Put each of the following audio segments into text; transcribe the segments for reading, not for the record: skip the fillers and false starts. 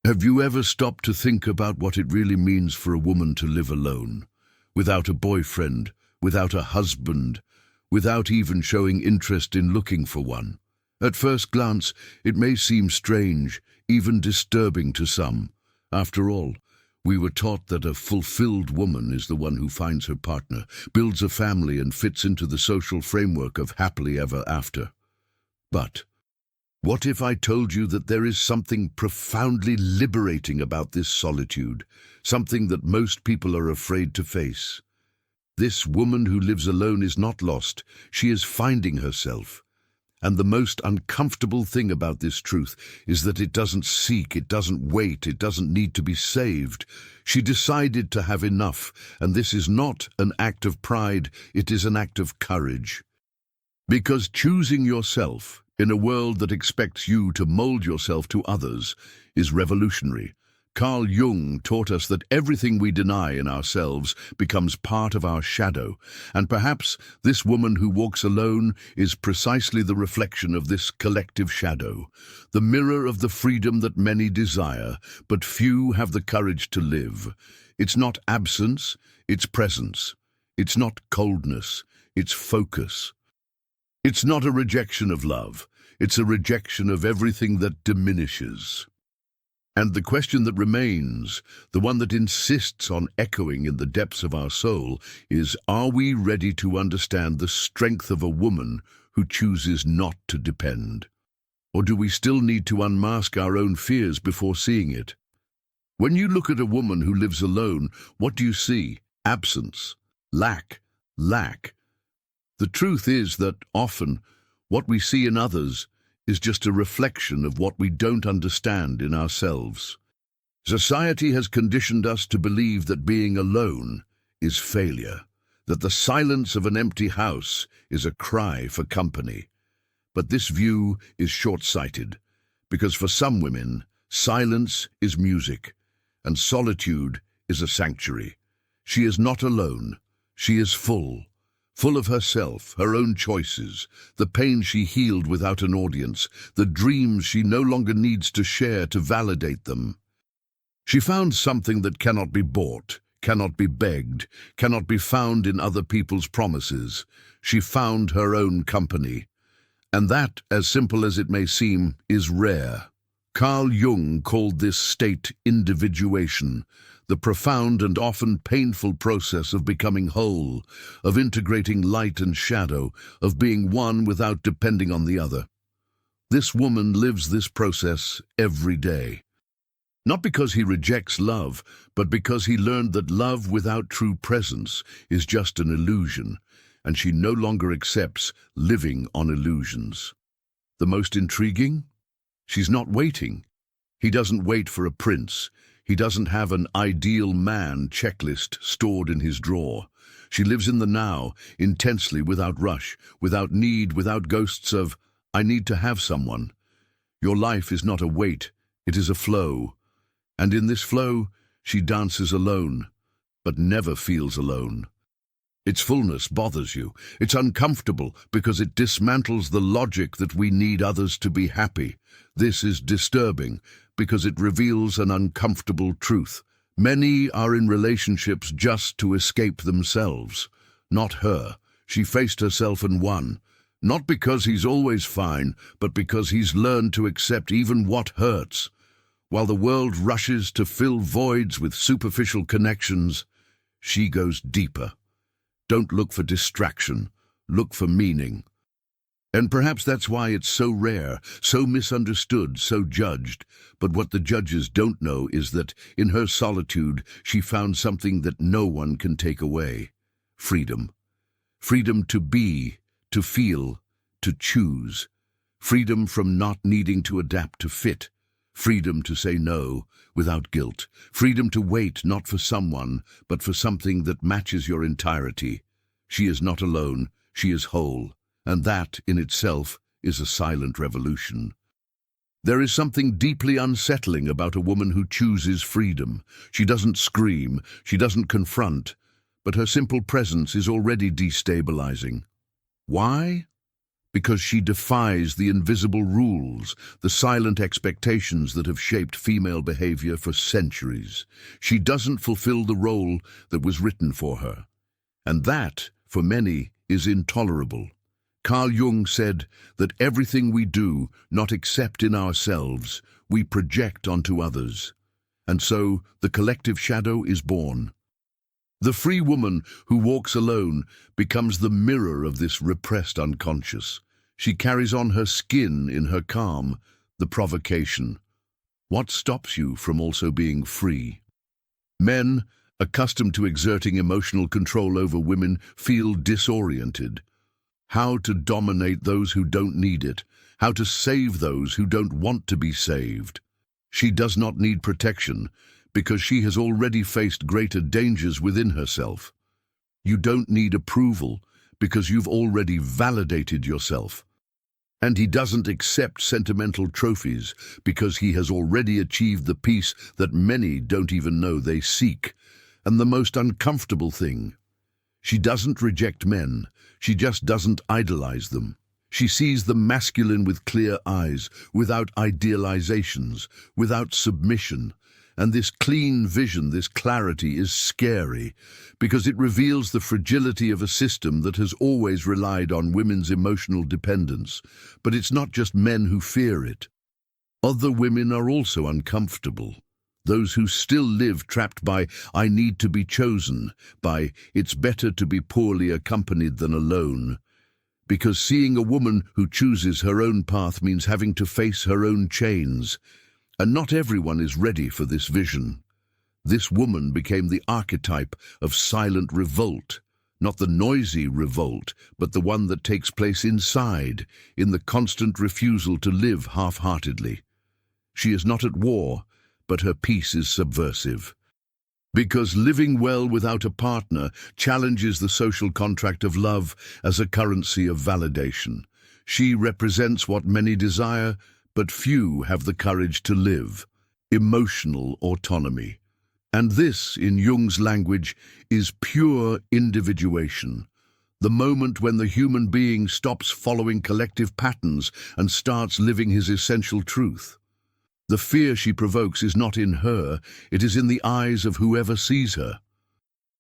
Have you ever stopped to think about what it really means for a woman to live alone, without a boyfriend, without a husband, without even showing interest in looking for one? At first glance, it may seem strange, even disturbing to some. After all, we were taught that a fulfilled woman is the one who finds her partner, builds a family, and fits into the social framework of happily ever after. But what if I told you that there is something profoundly liberating about this solitude, something that most people are afraid to face? This woman who lives alone is not lost, she is finding herself. And the most uncomfortable thing about this truth is that it doesn't seek, it doesn't wait, it doesn't need to be saved. She decided to have enough, and this is not an act of pride, it is an act of courage. Because choosing yourself in a world that expects you to mold yourself to others is revolutionary. Carl Jung taught us that everything we deny in ourselves becomes part of our shadow, and perhaps this woman who walks alone is precisely the reflection of this collective shadow, the mirror of the freedom that many desire, but few have the courage to live. It's not absence, it's presence. It's not coldness, it's focus. It's not a rejection of love, it's a rejection of everything that diminishes. And the question that remains, the one that insists on echoing in the depths of our soul, is, are we ready to understand the strength of a woman who chooses not to depend? Or do we still need to unmask our own fears before seeing it? When you look at a woman who lives alone, what do you see? Absence, lack. The truth is that often what we see in others is just a reflection of what we don't understand in ourselves. Society has conditioned us to believe that being alone is failure, that the silence of an empty house is a cry for company. But this view is short-sighted, because for some women, silence is music, and solitude is a sanctuary. She is not alone, she is full of herself, her own choices, the pain she healed without an audience, the dreams she no longer needs to share to validate them. She found something that cannot be bought, cannot be begged, cannot be found in other people's promises. She found her own company. And that, as simple as it may seem, is rare. Carl Jung called this state individuation, the profound and often painful process of becoming whole, of integrating light and shadow, of being one without depending on the other. This woman lives this process every day. Not because he rejects love, but because he learned that love without true presence is just an illusion, and she no longer accepts living on illusions. The most intriguing? She's not waiting. He doesn't wait for a prince. He doesn't have an ideal man checklist stored in his drawer. She lives in the now, intensely, without rush, without need, without ghosts of, I need to have someone. Your life is not a wait, it is a flow. And in this flow, she dances alone, but never feels alone. Its fullness bothers you. It's uncomfortable because it dismantles the logic that we need others to be happy. This is disturbing because it reveals an uncomfortable truth. Many are in relationships just to escape themselves. Not her. She faced herself and won. Not because he's always fine, but because he's learned to accept even what hurts. While the world rushes to fill voids with superficial connections, she goes deeper. Don't look for distraction, look for meaning. And perhaps that's why it's so rare, so misunderstood, so judged. But what the judges don't know is that, in her solitude, she found something that no one can take away. Freedom. Freedom to be, to feel, to choose. Freedom from not needing to adapt to fit. Freedom to say no without guilt. Freedom to wait not for someone, but for something that matches your entirety. She is not alone, she is whole. And that, in itself, is a silent revolution. There is something deeply unsettling about a woman who chooses freedom. She doesn't scream, she doesn't confront, but her simple presence is already destabilizing. Why? because she defies the invisible rules, the silent expectations that have shaped female behavior for centuries. She doesn't fulfill the role that was written for her. And that, for many, is intolerable. Carl Jung said that everything we do, not accept in ourselves, we project onto others. And so the collective shadow is born. The free woman who walks alone becomes the mirror of this repressed unconscious. She carries on her skin in her calm, the provocation. What stops you from also being free? Men, accustomed to exerting emotional control over women, feel disoriented. How to dominate those who don't need it, how to save those who don't want to be saved. She does not need protection, because she has already faced greater dangers within herself. You don't need approval, because you've already validated yourself. And he doesn't accept sentimental trophies, because he has already achieved the peace that many don't even know they seek. And the most uncomfortable thing, she doesn't reject men, she just doesn't idolize them. She sees the masculine with clear eyes, without idealizations, without submission. And this clean vision, this clarity is scary, because it reveals the fragility of a system that has always relied on women's emotional dependence. But it's not just men who fear it. Other women are also uncomfortable. Those who still live trapped by, "I need to be chosen," by, "It's better to be poorly accompanied than alone." Because seeing a woman who chooses her own path means having to face her own chains. And not everyone is ready for this vision. This woman became the archetype of silent revolt, not the noisy revolt, but the one that takes place inside, in the constant refusal to live half-heartedly. She is not at war, but her peace is subversive. Because living well without a partner challenges the social contract of love as a currency of validation. She represents what many desire, but few have the courage to live: emotional autonomy. And this, in Jung's language, is pure individuation. The moment when the human being stops following collective patterns and starts living his essential truth. The fear she provokes is not in her, it is in the eyes of whoever sees her.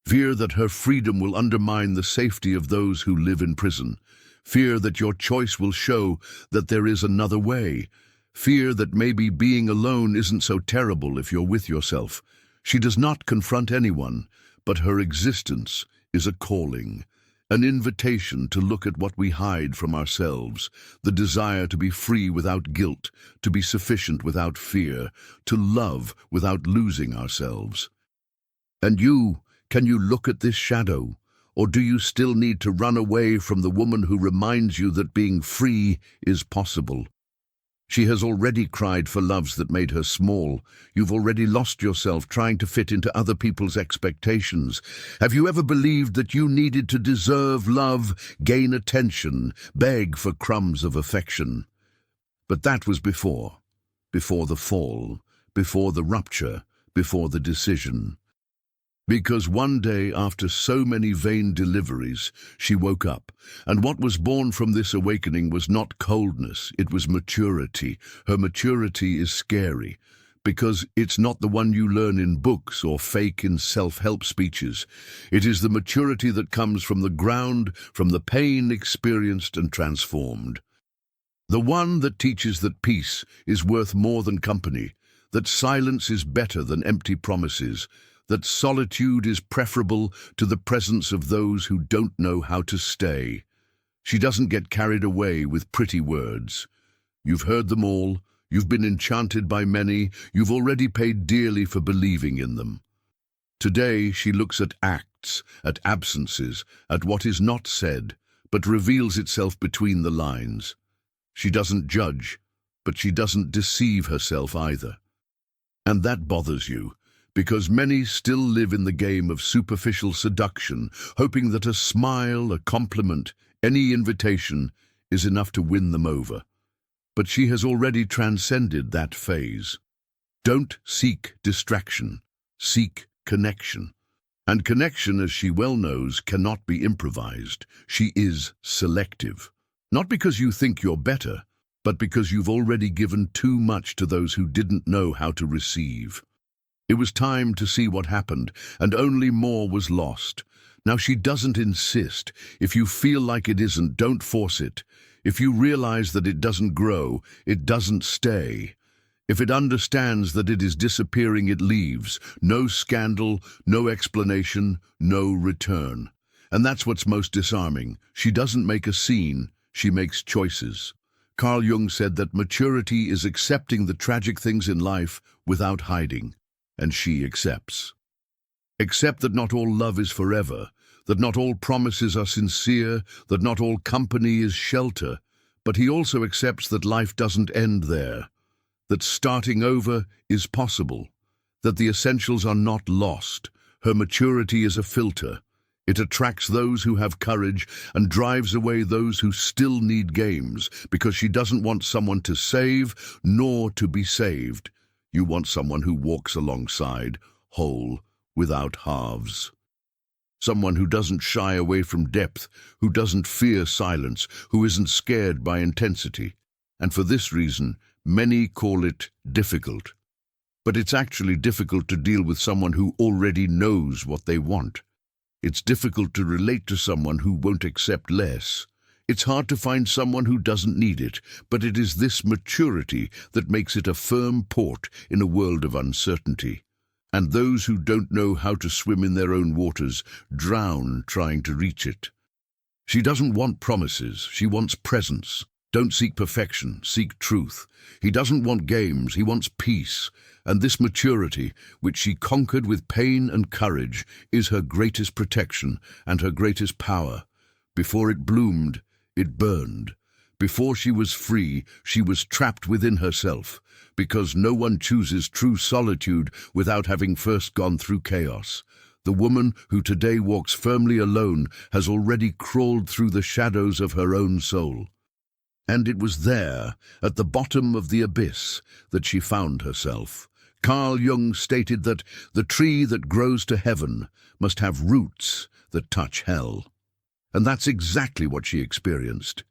Fear that her freedom will undermine the safety of those who live in prison. Fear that your choice will show that there is another way. Fear that maybe being alone isn't so terrible if you're with yourself. She does not confront anyone, but her existence is a calling, an invitation to look at what we hide from ourselves, the desire to be free without guilt, to be sufficient without fear, to love without losing ourselves. And you, can you look at this shadow? Or do you still need to run away from the woman who reminds you that being free is possible? She has already cried for loves that made her small. You've already lost yourself trying to fit into other people's expectations. Have you ever believed that you needed to deserve love, gain attention, beg for crumbs of affection? But that was before the fall, before the rupture, before the decision. Because one day, after so many vain deliveries, she woke up, and what was born from this awakening was not coldness, it was maturity. Her maturity is scary, because it's not the one you learn in books or fake in self-help speeches. It is the maturity that comes from the ground, from the pain experienced and transformed. The one that teaches that peace is worth more than company, that silence is better than empty promises, that solitude is preferable to the presence of those who don't know how to stay. She doesn't get carried away with pretty words. You've heard them all, you've been enchanted by many, you've already paid dearly for believing in them. Today she looks at acts, at absences, at what is not said, but reveals itself between the lines. She doesn't judge, but she doesn't deceive herself either. And that bothers you, because many still live in the game of superficial seduction, hoping that a smile, a compliment, any invitation is enough to win them over. But she has already transcended that phase. Don't seek distraction, seek connection. And connection, as she well knows, cannot be improvised. She is selective. Not because you think you're better, but because you've already given too much to those who didn't know how to receive. It was time to see what happened, and only more was lost. Now she doesn't insist. If you feel like it isn't, don't force it. If you realize that it doesn't grow, it doesn't stay. If it understands that it is disappearing, it leaves. No scandal, no explanation, no return. And that's what's most disarming. She doesn't make a scene, she makes choices. Carl Jung said that maturity is accepting the tragic things in life without hiding, and she accepts. Accept that not all love is forever, that not all promises are sincere, that not all company is shelter, but he also accepts that life doesn't end there, that starting over is possible, that the essentials are not lost. Her maturity is a filter. It attracts those who have courage and drives away those who still need games, because she doesn't want someone to save nor to be saved. You want someone who walks alongside, whole, without halves. Someone who doesn't shy away from depth, who doesn't fear silence, who isn't scared by intensity. And for this reason, many call it difficult. But it's actually difficult to deal with someone who already knows what they want. It's difficult to relate to someone who won't accept less. It's hard to find someone who doesn't need it, but it is this maturity that makes it a firm port in a world of uncertainty. And those who don't know how to swim in their own waters drown trying to reach it. She doesn't want promises, she wants presence. Don't seek perfection, seek truth. He doesn't want games, he wants peace. And this maturity, which she conquered with pain and courage, is her greatest protection and her greatest power. Before it bloomed, it burned. Before she was free, she was trapped within herself, because no one chooses true solitude without having first gone through chaos. The woman who today walks firmly alone has already crawled through the shadows of her own soul. And it was there, at the bottom of the abyss, that she found herself. Carl Jung stated that the tree that grows to heaven must have roots that touch hell. And that's exactly what she experienced.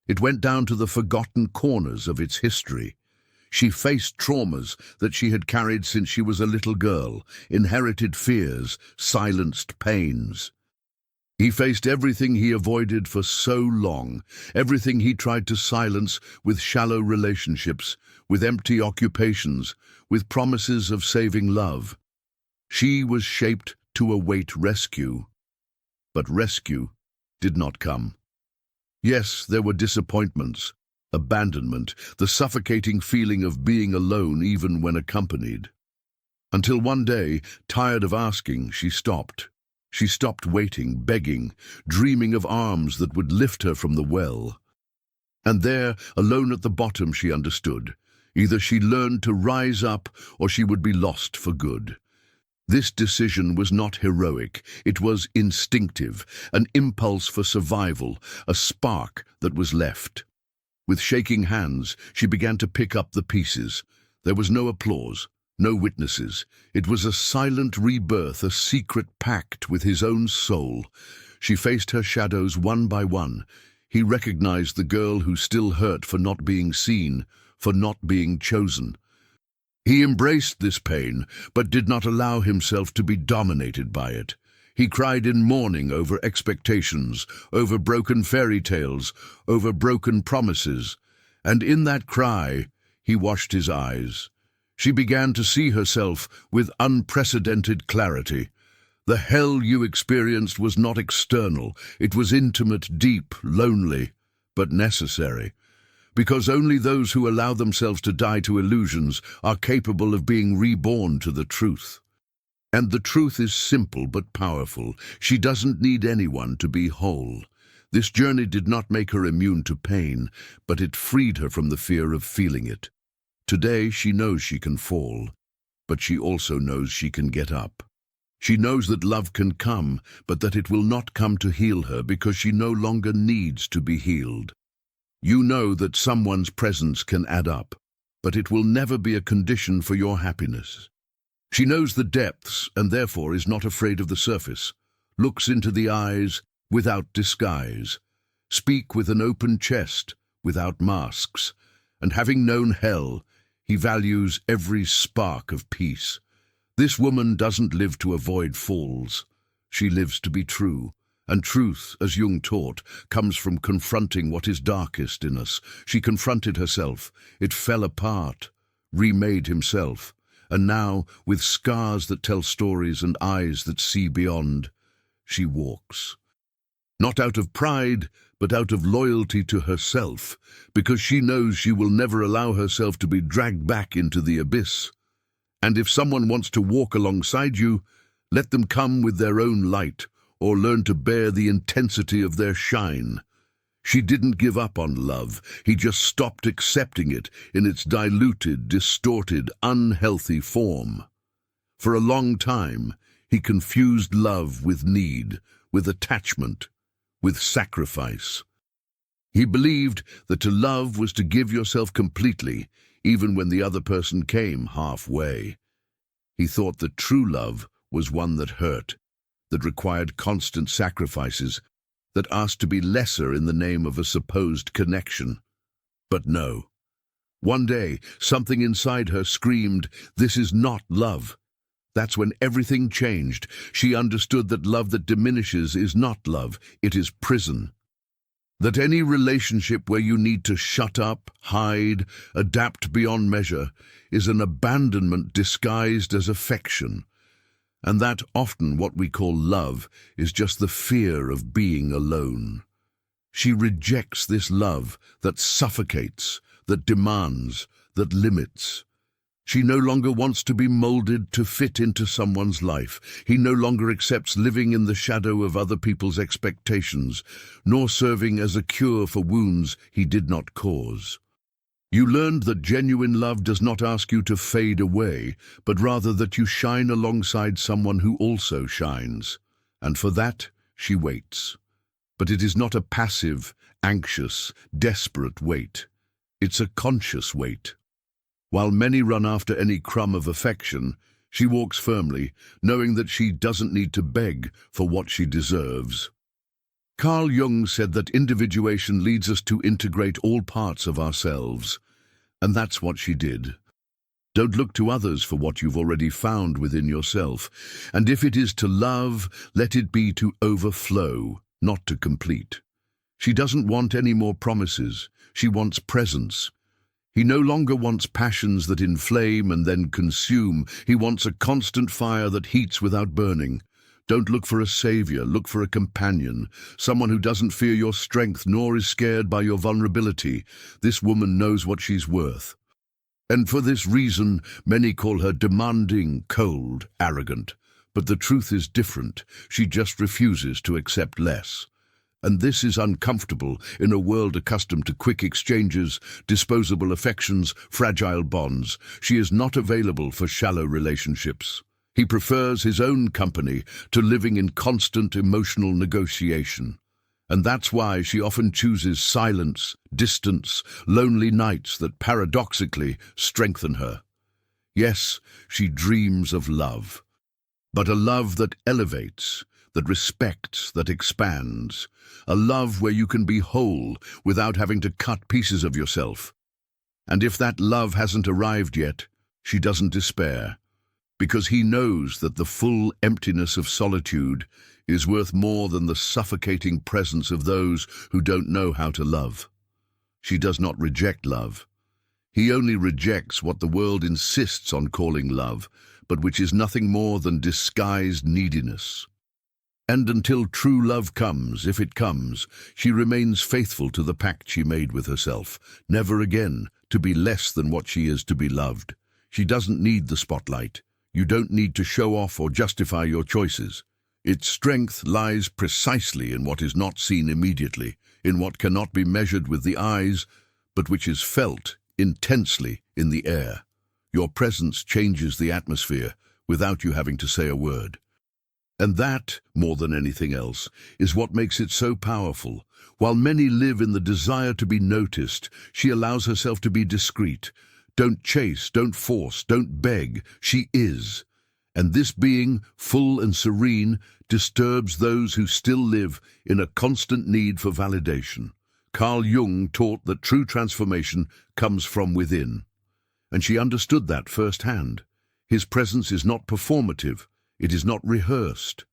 It went down to the forgotten corners of its history. She faced traumas that she had carried since she was a little girl, inherited fears, silenced pains. He faced everything he avoided for so long, everything he tried to silence with shallow relationships, with empty occupations, with promises of saving love. She was shaped to await rescue. But rescue did not come. Yes, there were disappointments, abandonment, the suffocating feeling of being alone even when accompanied. Until one day, tired of asking, she stopped. She stopped waiting, begging, dreaming of arms that would lift her from the well. And there, alone at the bottom, she understood. Either she learned to rise up, or she would be lost for good. This decision was not heroic, it was instinctive, an impulse for survival, a spark that was left. With shaking hands, she began to pick up the pieces. There was no applause. No witnesses. It was a silent rebirth, a secret pact with his own soul. She faced her shadows one by one. He recognized the girl who still hurt for not being seen, for not being chosen. He embraced this pain, but did not allow himself to be dominated by it. He cried in mourning over expectations, over broken fairy tales, over broken promises. And in that cry, he washed his eyes. She began to see herself with unprecedented clarity. The hell you experienced was not external. It was intimate, deep, lonely, but necessary. Because only those who allow themselves to die to illusions are capable of being reborn to the truth. And the truth is simple but powerful. She doesn't need anyone to be whole. This journey did not make her immune to pain, but it freed her from the fear of feeling it. Today she knows she can fall, but she also knows she can get up. She knows that love can come, but that it will not come to heal her because she no longer needs to be healed. You know that someone's presence can add up, but it will never be a condition for your happiness. She knows the depths and therefore is not afraid of the surface, looks into the eyes without disguise, speak with an open chest, without masks, and having known hell, he values every spark of peace. This woman doesn't live to avoid falls. She lives to be true. And truth, as Jung taught, comes from confronting what is darkest in us. She confronted herself. It fell apart, remade himself. And now, with scars that tell stories and eyes that see beyond, she walks. Not out of pride, but out of loyalty to herself, because she knows she will never allow herself to be dragged back into the abyss. And if someone wants to walk alongside you, let them come with their own light, or learn to bear the intensity of their shine. She didn't give up on love. He just stopped accepting it in its diluted, distorted, unhealthy form. For a long time, he confused love with need, with attachment, with sacrifice. He believed that to love was to give yourself completely, even when the other person came halfway. He thought that true love was one that hurt, that required constant sacrifices, that asked to be lesser in the name of a supposed connection. But no. One day, something inside her screamed, "This is not love." That's when everything changed. She understood that love that diminishes is not love, it is prison. That any relationship where you need to shut up, hide, adapt beyond measure is an abandonment disguised as affection. And that often what we call love is just the fear of being alone. She rejects this love that suffocates, that demands, that limits. She no longer wants to be molded to fit into someone's life. He no longer accepts living in the shadow of other people's expectations, nor serving as a cure for wounds he did not cause. You learned that genuine love does not ask you to fade away, but rather that you shine alongside someone who also shines. And for that, she waits. But it is not a passive, anxious, desperate wait. It's a conscious wait. While many run after any crumb of affection, she walks firmly, knowing that she doesn't need to beg for what she deserves. Carl Jung said that individuation leads us to integrate all parts of ourselves. And that's what she did. Don't look to others for what you've already found within yourself. And if it is to love, let it be to overflow, not to complete. She doesn't want any more promises. She wants presence. He no longer wants passions that inflame and then consume. He wants a constant fire that heats without burning. Don't look for a savior, look for a companion, someone who doesn't fear your strength nor is scared by your vulnerability. This woman knows what she's worth. And for this reason, many call her demanding, cold, arrogant. But the truth is different. She just refuses to accept less. And this is uncomfortable in a world accustomed to quick exchanges, disposable affections, fragile bonds. She is not available for shallow relationships. He prefers his own company to living in constant emotional negotiation. And that's why she often chooses silence, distance, lonely nights that paradoxically strengthen her. Yes, she dreams of love, but a love that elevates, that respects, that expands. A love where you can be whole without having to cut pieces of yourself. And if that love hasn't arrived yet, she doesn't despair. Because he knows that the full emptiness of solitude is worth more than the suffocating presence of those who don't know how to love. She does not reject love. He only rejects what the world insists on calling love, but which is nothing more than disguised neediness. And until true love comes, if it comes, she remains faithful to the pact she made with herself, never again to be less than what she is to be loved. She doesn't need the spotlight. You don't need to show off or justify your choices. Its strength lies precisely in what is not seen immediately, in what cannot be measured with the eyes, but which is felt intensely in the air. Your presence changes the atmosphere without you having to say a word. And that, more than anything else, is what makes it so powerful. While many live in the desire to be noticed, she allows herself to be discreet. Don't chase, don't force, don't beg. She is. And this being, full and serene, disturbs those who still live in a constant need for validation. Carl Jung taught that true transformation comes from within, and she understood that firsthand. His presence is not performative, it is not rehearsed.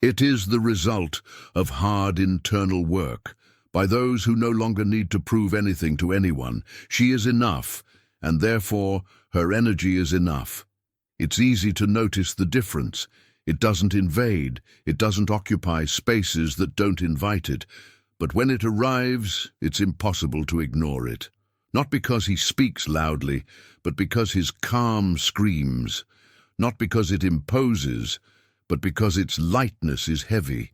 It is the result of hard internal work, by those who no longer need to prove anything to anyone. She is enough, and therefore her energy is enough. It's easy to notice the difference. It doesn't invade, it doesn't occupy spaces that don't invite it. But when it arrives, it's impossible to ignore it. Not because he speaks loudly, but because his calm screams. Not because it imposes, but because its lightness is heavy.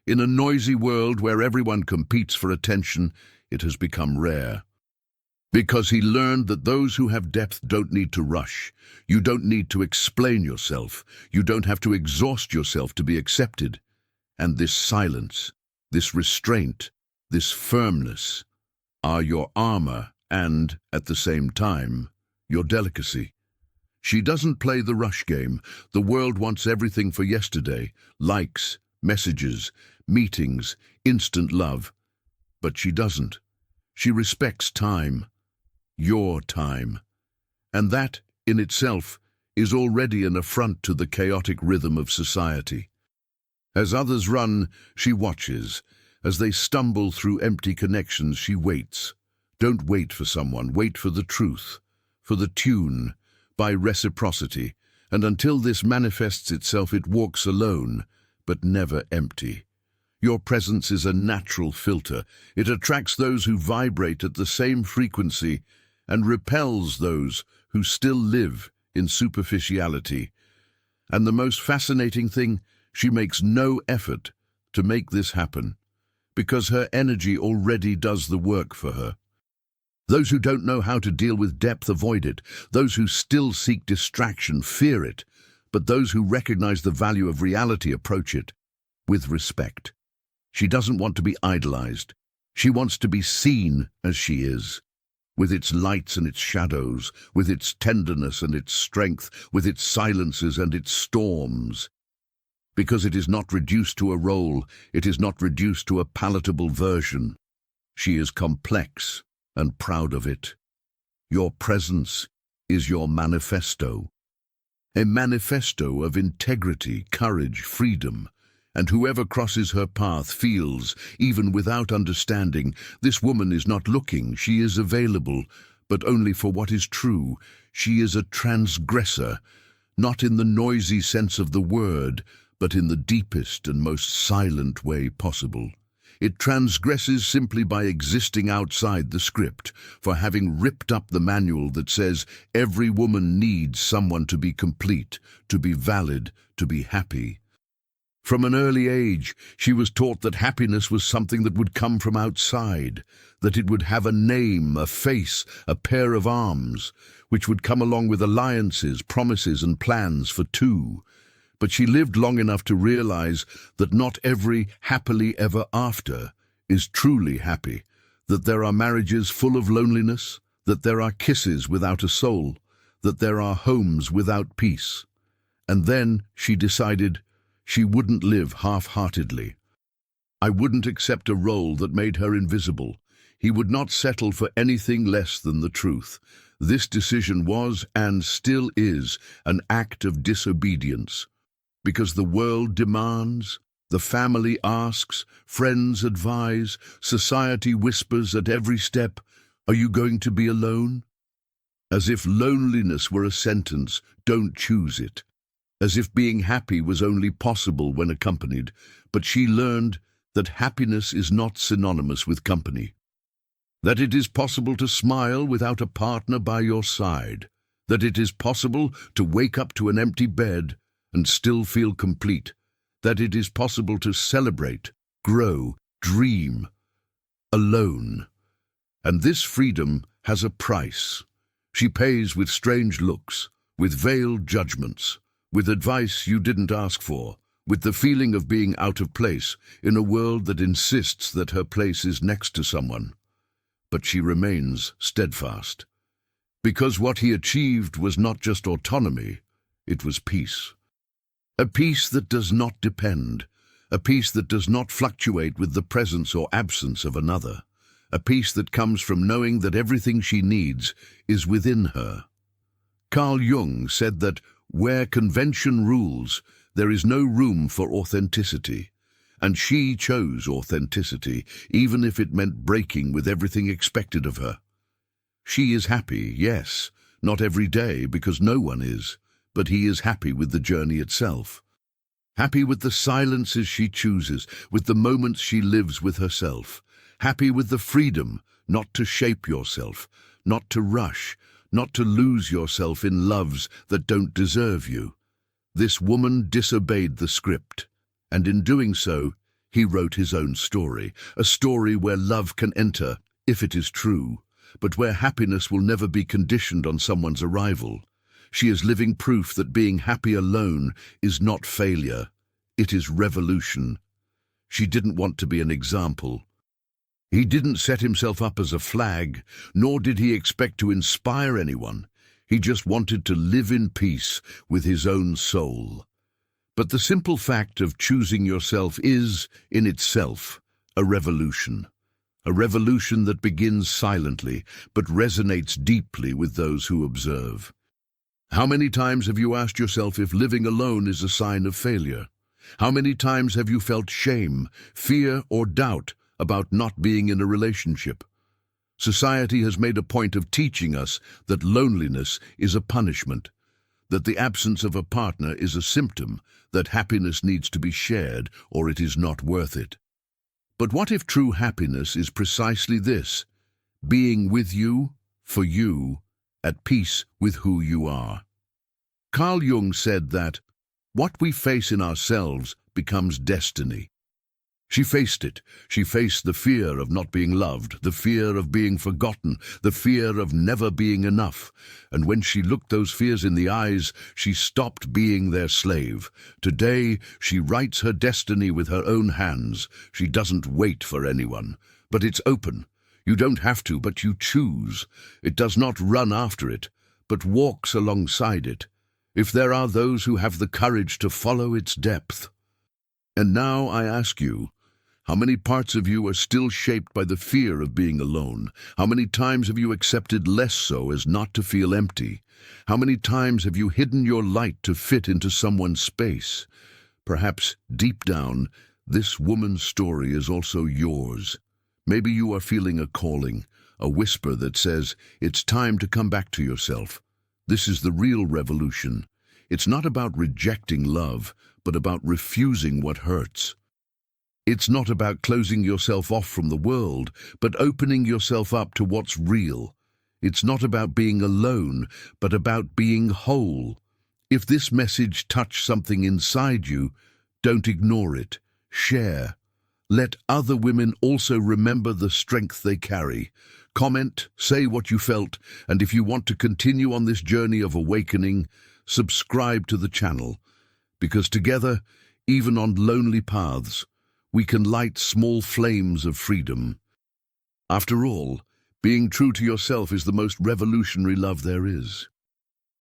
In a noisy world where everyone competes for attention, it has become rare. Because he learned that those who have depth don't need to rush. You don't need to explain yourself. You don't have to exhaust yourself to be accepted. And this silence, this restraint, this firmness are your armor and, at the same time, your delicacy. She doesn't play the rush game. The world wants everything for yesterday: likes, messages, meetings, instant love. But she doesn't. She respects time, your time. And that, in itself, is already an affront to the chaotic rhythm of society. As others run, she watches. As they stumble through empty connections, she waits. Don't wait for someone, wait for the truth, for the tune, by reciprocity. And until this manifests itself, it walks alone, but never empty. Your presence is a natural filter. It attracts those who vibrate at the same frequency and repels those who still live in superficiality. And the most fascinating thing, she makes no effort to make this happen, because her energy already does the work for her. Those who don't know how to deal with depth avoid it. Those who still seek distraction fear it. But those who recognize the value of reality approach it with respect. She doesn't want to be idolized. She wants to be seen as she is, with its lights and its shadows, with its tenderness and its strength, with its silences and its storms. Because it is not reduced to a role, it is not reduced to a palatable version. She is complex and proud of it. Your presence is your manifesto. A manifesto of integrity, courage, freedom. And whoever crosses her path feels, even without understanding, this woman is not looking, she is available, but only for what is true. She is a transgressor, not in the noisy sense of the word, but in the deepest and most silent way possible. It transgresses simply by existing outside the script, for having ripped up the manual that says every woman needs someone to be complete, to be valid, to be happy. From an early age, she was taught that happiness was something that would come from outside, that it would have a name, a face, a pair of arms, which would come along with alliances, promises, and plans for two. But she lived long enough to realize that not every happily ever after is truly happy, that there are marriages full of loneliness, that there are kisses without a soul, that there are homes without peace. And then she decided she wouldn't live half-heartedly. I wouldn't accept a role that made her invisible. He would not settle for anything less than the truth. This decision was, and still is, an act of disobedience. Because the world demands, the family asks, friends advise, society whispers at every step, "Are you going to be alone?" As if loneliness were a sentence, "Don't choose it." As if being happy was only possible when accompanied. But she learned that happiness is not synonymous with company. That it is possible to smile without a partner by your side. That it is possible to wake up to an empty bed and still feel complete. That it is possible to celebrate, grow, dream, alone. And this freedom has a price. She pays with strange looks, with veiled judgments, with advice you didn't ask for, with the feeling of being out of place in a world that insists that her place is next to someone. But she remains steadfast. Because what he achieved was not just autonomy, it was peace. A peace that does not depend, a peace that does not fluctuate with the presence or absence of another. a peace that comes from knowing that everything she needs is within her. Carl Jung said that where convention rules, there is no room for authenticity. And she chose authenticity, even if it meant breaking with everything expected of her. She is happy, yes, not every day, because no one is, but he is happy with the journey itself. Happy with the silences she chooses, with the moments she lives with herself. Happy with the freedom not to shape yourself, not to rush, not to lose yourself in loves that don't deserve you. This woman disobeyed the script, and in doing so, he wrote his own story, a story where love can enter, if it is true, but where happiness will never be conditioned on someone's arrival. She is living proof that being happy alone is not failure, it is revolution. She didn't want to be an example. He didn't set himself up as a flag, nor did he expect to inspire anyone. He just wanted to live in peace with his own soul. But the simple fact of choosing yourself is, in itself, a revolution. A revolution that begins silently, but resonates deeply with those who observe. How many times have you asked yourself if living alone is a sign of failure? How many times have you felt shame, fear, or doubt about not being in a relationship? Society has made a point of teaching us that loneliness is a punishment, that the absence of a partner is a symptom, that happiness needs to be shared or it is not worth it. But what if true happiness is precisely this, being with you, for you, at peace with who you are? Carl Jung said that what we face in ourselves becomes destiny. She faced it. She faced the fear of not being loved, the fear of being forgotten, the fear of never being enough. And when she looked those fears in the eyes, she stopped being their slave. Today, she writes her destiny with her own hands. She doesn't wait for anyone. But it's open. You don't have to, but you choose. It does not run after it, but walks alongside it, if there are those who have the courage to follow its depth. And now I ask you, how many parts of you are still shaped by the fear of being alone? How many times have you accepted less so as not to feel empty? How many times have you hidden your light to fit into someone's space? Perhaps deep down, this woman's story is also yours. Maybe you are feeling a calling, a whisper that says, it's time to come back to yourself. This is the real revolution. It's not about rejecting love, but about refusing what hurts. It's not about closing yourself off from the world, but opening yourself up to what's real. It's not about being alone, but about being whole. If this message touched something inside you, don't ignore it. Share. Let other women also remember the strength they carry. Comment, say what you felt, and if you want to continue on this journey of awakening, subscribe to the channel. Because together, even on lonely paths, we can light small flames of freedom. After all, being true to yourself is the most revolutionary love there is.